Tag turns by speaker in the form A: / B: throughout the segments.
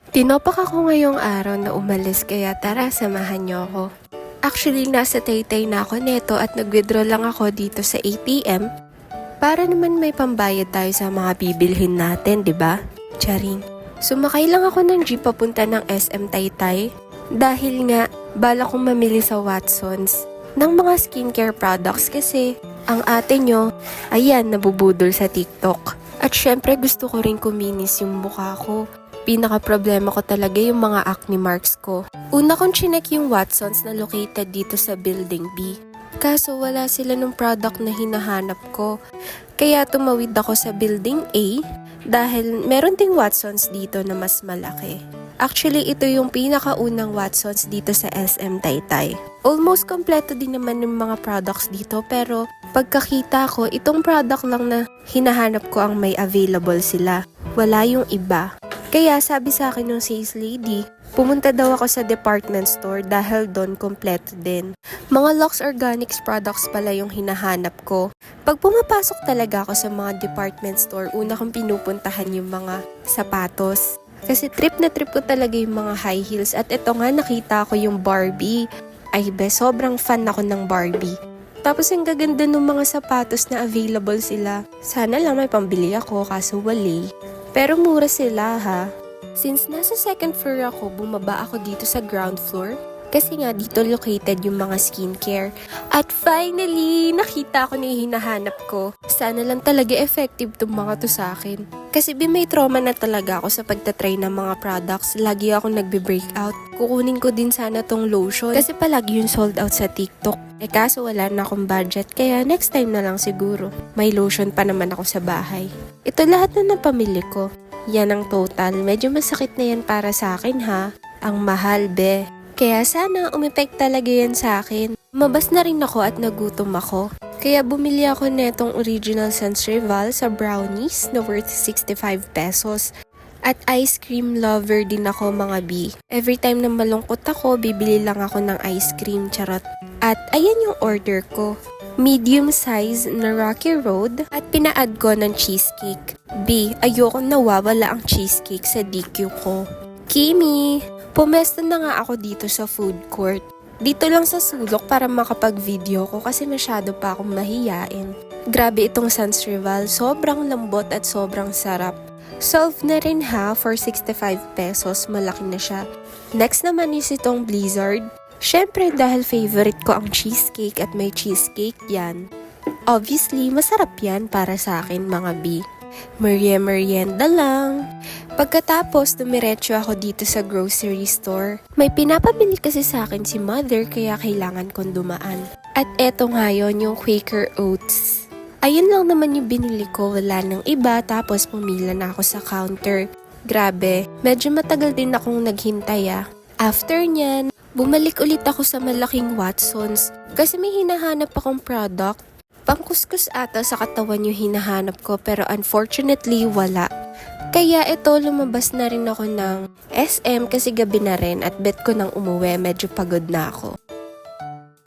A: Tinopak ako ngayong araw na umalis kaya tara samahan niyo ako. Actually, nasa Taytay na ako neto at nag-withdraw lang ako dito sa ATM para naman may pambayad tayo sa mga bibilhin natin, 'di ba? Charing. Sumakay lang ako ng jeep papunta ng SM Taytay dahil nga bala kong mamili sa Watsons ng mga skincare products kasi ang ate nyo, ayan, nabubudol sa TikTok. At syempre gusto ko rin kuminis yung mukha ko. Pinaka-problema ko talaga yung mga acne marks ko. Una kong chinek yung Watsons na located dito sa Building B. Kaso wala sila ng product na hinahanap ko. Kaya tumawid ako sa Building A dahil meron ding Watsons dito na mas malaki. Actually, ito yung pinakaunang Watsons dito sa SM Taytay. Almost kompleto din naman yung mga products dito pero pagkakita ko, itong product lang na hinahanap ko ang may available sila. Wala yung iba. Kaya sabi sa akin ng sales lady, pumunta daw ako sa department store dahil doon kompleto din. Mga Lux Organics products pala yung hinahanap ko. Pag pumapasok talaga ako sa mga department store, una kong pinupuntahan yung mga sapatos. Kasi trip na trip ko talaga yung mga high heels. At ito nga, nakita ko yung Barbie. Ay be, sobrang fan ako ng Barbie. Tapos ang gaganda ng mga sapatos na available sila. Sana lang may pambili ako kaso wali. Pero mura sila ha. Since nasa second floor ako, bumaba ako dito sa ground floor. Kasi nga dito located yung mga skincare. At finally, nakita ko na yung hinahanap ko. Sana lang talaga effective tong mga to sa akin. Kasi may trauma na talaga ako sa pagtatry ng mga products. Lagi ako nagbe-breakout. Kukunin ko din sana tong lotion. Kasi palagi yung sold out sa TikTok. Kaso wala na akong budget. Kaya next time na lang siguro. May lotion pa naman ako sa bahay. Ito lahat na napamili ko. Yan ang total. Medyo masakit na yan para sa akin ha. Ang mahal be. Kaya sana umepek talaga yan sa akin. Mabas na rin ako at nagutom ako. Kaya bumili ako netong original Sans Rival sa brownies na worth 65 pesos. At ice cream lover din ako mga B. Every time na malungkot ako, bibili lang ako ng ice cream, charot. At ayan yung order ko. Medium size na Rocky Road at pina-add ko ng cheesecake. B, ayoko nawawala ang cheesecake sa DQ ko. Kimi, pumesto na nga ako dito sa food court. Dito lang sa sulok para makapag-video ko kasi masyado pa akong mahiyain. Grabe itong Sans Rival, sobrang lambot at sobrang sarap. Solve na rin ha, for 65 pesos, malaki na siya. Next naman is itong Blizzard. Syempre dahil favorite ko ang cheesecake at may cheesecake yan. Obviously, masarap yan para sa akin mga B. Merienda lang. Pagkatapos, dumiretso ako dito sa grocery store. May pinapabili kasi sa akin si mother kaya kailangan kong dumaan. At eto nga yun, yung Quaker Oats. Ayun lang naman yung binili ko, wala nang iba, tapos pumila na ako sa counter. Grabe, medyo matagal din akong naghintay ah. After nyan, bumalik ulit ako sa malaking Watsons kasi may hinahanap akong product. Pangkuskus ata sa katawan yung hinahanap ko pero unfortunately wala. Kaya ito lumabas na rin ako ng SM kasi gabi na rin at bet ko nang umuwi, medyo pagod na ako.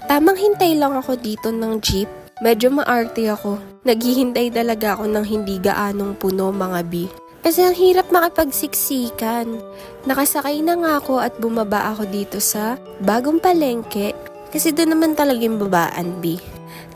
A: Tamang hintay lang ako dito ng jeep. Medyo maarte ako. Naghihintay talaga ako ng hindi gaanong puno mga B. Kasi ang hirap makipagsiksikan. Nakasakay na nga ako at bumaba ako dito sa Bagong Palengke. Kasi doon naman talaga yung babaan B.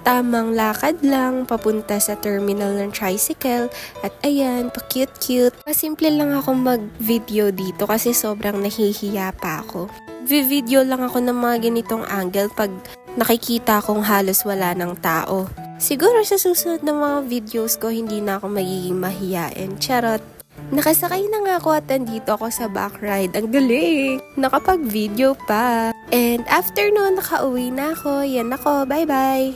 A: Tamang lakad lang, papunta sa terminal ng tricycle. At ayan, pa-cute-cute. Pasimple lang ako mag-video dito kasi sobrang nahihiya pa ako. Video lang ako ng mga ganitong angle pag nakikita kong halos wala ng tao. Siguro sa susunod na mga videos ko, hindi na ako magiging mahiyain. Charot! Nakasakay na nga ako at andito ako sa back ride. Ang galing! Nakapag-video pa. And after noon, nakauwi na ako. Yan ako. Bye-bye!